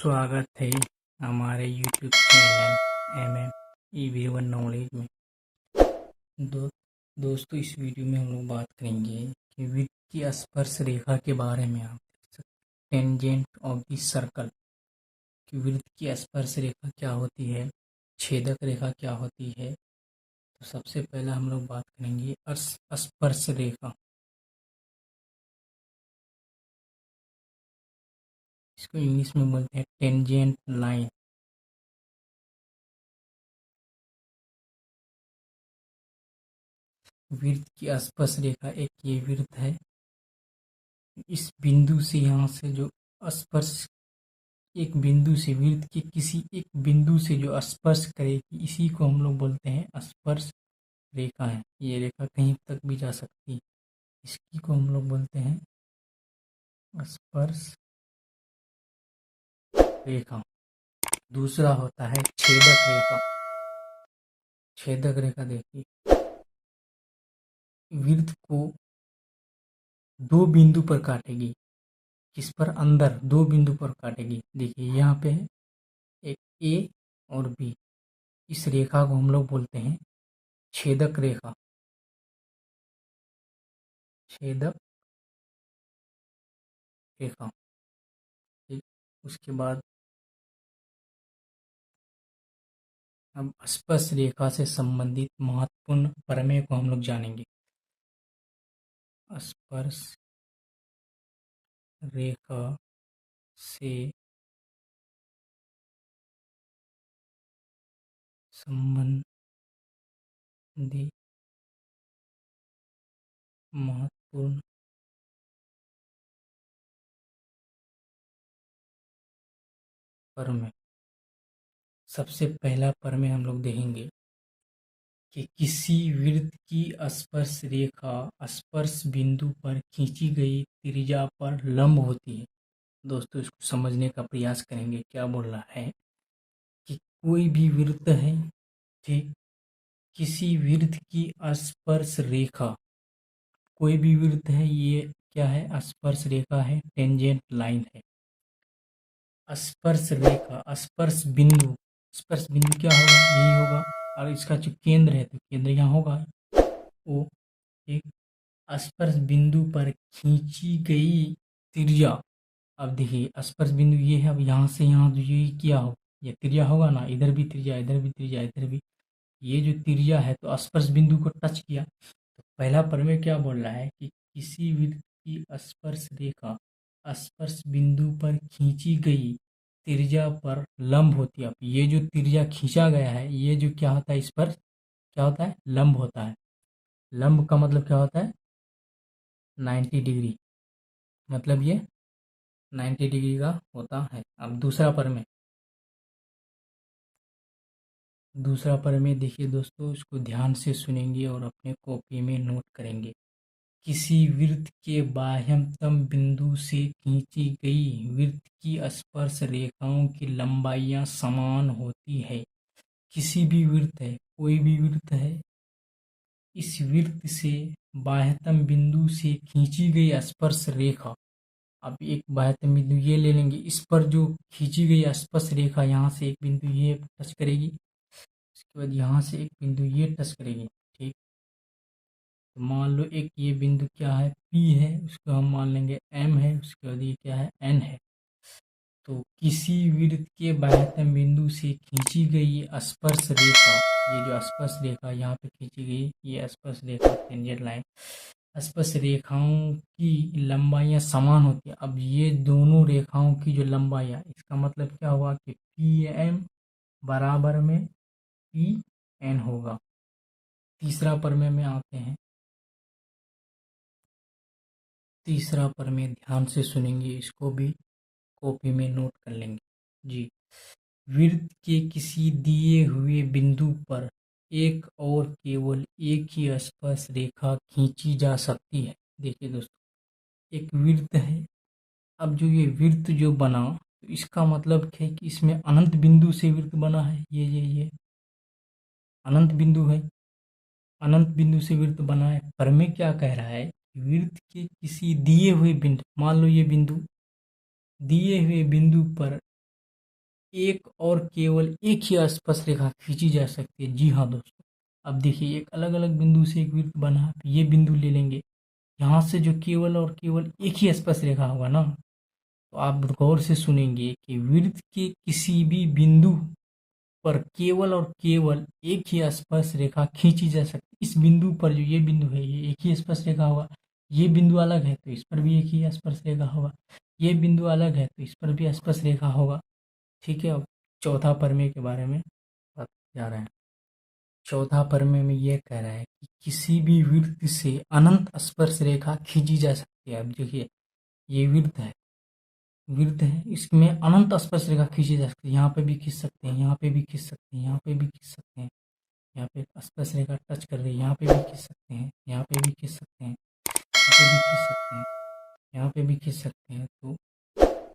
स्वागत है हमारे YouTube चैनल MM नॉलेज में। दोस्तों इस वीडियो में हम लोग बात करेंगे कि वृत्तीय स्पर्श रेखा के बारे में। आप देख सकते हैं टेंजेंट ऑफ द सर्कल कि वृत्तीय स्पर्श रेखा क्या होती है, छेदक रेखा क्या होती है। तो सबसे पहला हम लोग बात करेंगे स्पर्श रेखा। इसको इंग्लिश में बोलते हैं टेंजेंट लाइन। वृत्त की स्पर्श रेखा एक ये वृत्त है, इस बिंदु से यहाँ से जो स्पर्श, एक बिंदु से वृत्त के किसी एक बिंदु से जो स्पर्श करेगी इसी को हम लोग बोलते हैं स्पर्श रेखा है। ये रेखा कहीं तक भी जा सकती है, इसकी को हम लोग बोलते हैं स्पर्श रेखा। दूसरा होता है छेदक रेखा। छेदक रेखा देखिए, वृत्त को दो बिंदु पर काटेगी। किस पर? अंदर दो बिंदु पर काटेगी। देखिए यहाँ पे है एक ए और बी, इस रेखा को हम लोग बोलते हैं छेदक रेखा। छेदक रेखा। ठीक, उसके बाद अब स्पर्श रेखा से संबंधित महत्वपूर्ण प्रमेय को हम लोग जानेंगे। स्पर्श रेखा से संबंधित महत्वपूर्ण प्रमेय। सबसे पहला प्रमेय हम लोग देखेंगे कि किसी वृत्त की स्पर्श रेखा स्पर्श बिंदु पर खींची गई त्रिज्या पर लंब होती है। दोस्तों इसको समझने का प्रयास करेंगे। क्या बोल रहा है कि कोई भी वृत्त है, ठीक, किसी वृत्त की स्पर्श रेखा, कोई भी वृत्त है, ये क्या है? स्पर्श रेखा है, टेंजेंट लाइन है। स्पर्श रेखा स्पर्श बिंदु, स्पर्श बिंदु क्या होगा? यही होगा, और इसका जो केंद्र है तो केंद्र यहाँ होगा ओ। एक स्पर्श बिंदु पर खींची गई त्रिज्या। अब देखिए स्पर्श बिंदु ये है, अब यहाँ से यहाँ जो ये क्या हो, ये त्रिज्या होगा ना, इधर भी त्रिज्या, इधर भी त्रिज्या, इधर भी, ये जो त्रिज्या है तो स्पर्श बिंदु को टच किया। तो पहला प्रमेय क्या बोल रहा है कि किसी वृत्त की स्पर्श रेखा स्पर्श बिंदु पर खींची गई त्रिज्या पर लंब होती है। अब ये जो त्रिज्या खींचा गया है, ये जो क्या होता है, इस पर क्या होता है? लंब होता है। लंब का मतलब क्या होता है? 90 डिग्री, मतलब ये 90 डिग्री का होता है। अब दूसरा प्रमेय देखिए दोस्तों, इसको ध्यान से सुनेंगे और अपने कॉपी में नोट करेंगे। किसी वृत्त के बाह्यतम बिंदु से खींची गई वृत्त की स्पर्श रेखाओं की लंबाइयां समान होती है। किसी भी वृत्त है, कोई भी वृत्त है, इस वृत्त से बाह्यतम बिंदु से खींची गई स्पर्श रेखा, अब एक बाह्यतम बिंदु ये ले लेंगे, इस पर जो खींची गई स्पर्श रेखा, यहाँ से एक बिंदु ये टच करेगी, उसके बाद यहाँ से एक बिंदु ये टच करेगी। ठीक, तो मान लो एक ये बिंदु क्या है? P है, उसको हम मान लेंगे M है, उसके बाद ये क्या है? N है। तो किसी वृत्त के बाह्यतम बिंदु से खींची गई स्पर्श रेखा, ये जो स्पर्श रेखा यहाँ पे खींची गई, ये स्पर्श रेखा टेंजेंट लाइन, स्पर्श रेखाओं की लंबाइयाँ समान होती है। अब ये दोनों रेखाओं की जो लंबाइयाँ, इसका मतलब क्या हुआ कि PM बराबर में PN होगा। तीसरा प्रमेय में आते हैं। तीसरा प्रमेय ध्यान से सुनेंगे, इसको भी कॉपी में नोट कर लेंगे जी। वृत्त के किसी दिए हुए बिंदु पर एक और केवल एक ही स्पर्श रेखा खींची जा सकती है। देखिए दोस्तों, एक वृत्त है, अब जो ये वृत्त जो बना, तो इसका मतलब है कि इसमें अनंत बिंदु से वृत्त बना है। ये अनंत बिंदु है, अनंत बिंदु से वृत्त बना है। प्रमेय क्या कह रहा है? वृत्त के किसी दिए हुए बिंदु, मान लो ये बिंदु, दिए हुए बिंदु पर एक और केवल एक ही स्पर्श रेखा खींची जा सकती है। जी हाँ दोस्तों, अब देखिए एक अलग अलग बिंदु से एक वृत्त बना, ये बिंदु ले लेंगे, यहाँ से जो केवल और केवल एक ही स्पर्श रेखा होगा ना, तो आप गौर से सुनेंगे कि वृत्त के किसी भी बिंदु पर केवल और केवल एक ही स्पर्श रेखा खींची जा सकती। इस बिंदु पर जो ये बिंदु है, ये एक ही स्पर्श रेखा होगा। ये बिंदु अलग है तो इस पर भी एक ही स्पर्श रेखा होगा। ये बिंदु अलग है तो इस पर भी स्पर्श रेखा होगा। ठीक है, अब चौथा प्रमेय के बारे में बात जा रहे हैं। चौथा प्रमेय में यह कह रहा है कि किसी भी वृत्त से अनंत स्पर्श रेखा खींची जा सकती है। अब देखिए ये वृत्त है, इसमें अनंत स्पर्श रेखा खींची जा सकती है। यहाँ पे भी खींच सकते हैं, यहाँ पे भी खींच सकते हैं, यहाँ पे भी खींच सकते हैं। यहाँ पे स्पर्श रेखा टच कर रही है, यहाँ पे भी खींच सकते हैं, यहाँ पे भी खींच सकते हैं, यहाँ पे भी खींच सकते हैं, यहाँ पे भी खींच सकते हैं। तो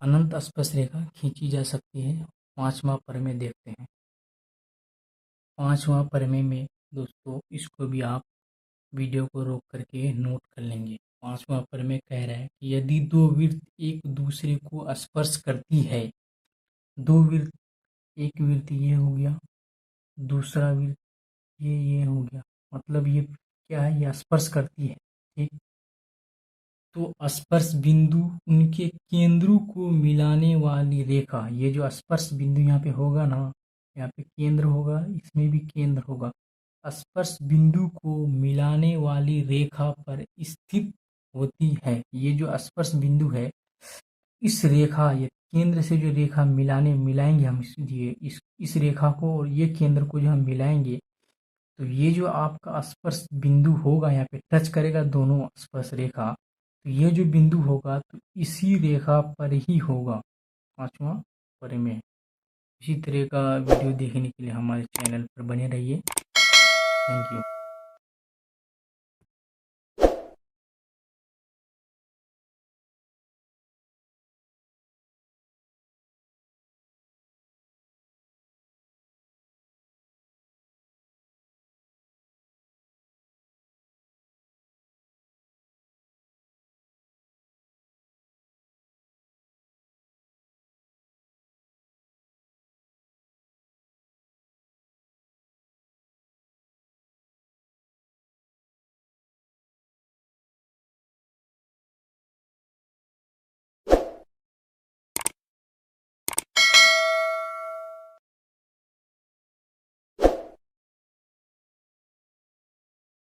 अनंत स्पर्श रेखा खींची जा सकती है। पांचवा प्रमेय देखते हैं। पांचवा प्रमेय में दोस्तों इसको भी आप वीडियो को रोक करके नोट कर लेंगे। पांचवा प्रमेय कह रहा है कि यदि दो वृत्त एक दूसरे को स्पर्श करती है, दो वृत्त, एक वृत्त ये हो गया, दूसरा वृत्त ये हो गया, मतलब ये क्या है, ये स्पर्श करती है। ठीक, तो स्पर्श बिंदु उनके केंद्रों को मिलाने वाली रेखा, ये जो स्पर्श बिंदु यहाँ पे होगा ना, यहाँ पे केंद्र होगा, इसमें भी केंद्र होगा। स्पर्श बिंदु को मिलाने वाली रेखा पर स्थित होती है। ये जो स्पर्श बिंदु है, इस रेखा, ये केंद्र से जो रेखा मिलाएंगे हम, इस रेखा को और ये केंद्र को जो हम मिलाएंगे, तो ये जो आपका स्पर्श बिंदु होगा, यहाँ पे टच करेगा दोनों स्पर्श रेखा, तो ये जो बिंदु होगा तो इसी रेखा पर ही होगा। पांचवा प्रमेय। इसी तरह का वीडियो देखने के लिए हमारे चैनल पर बने रहिए। Thank you.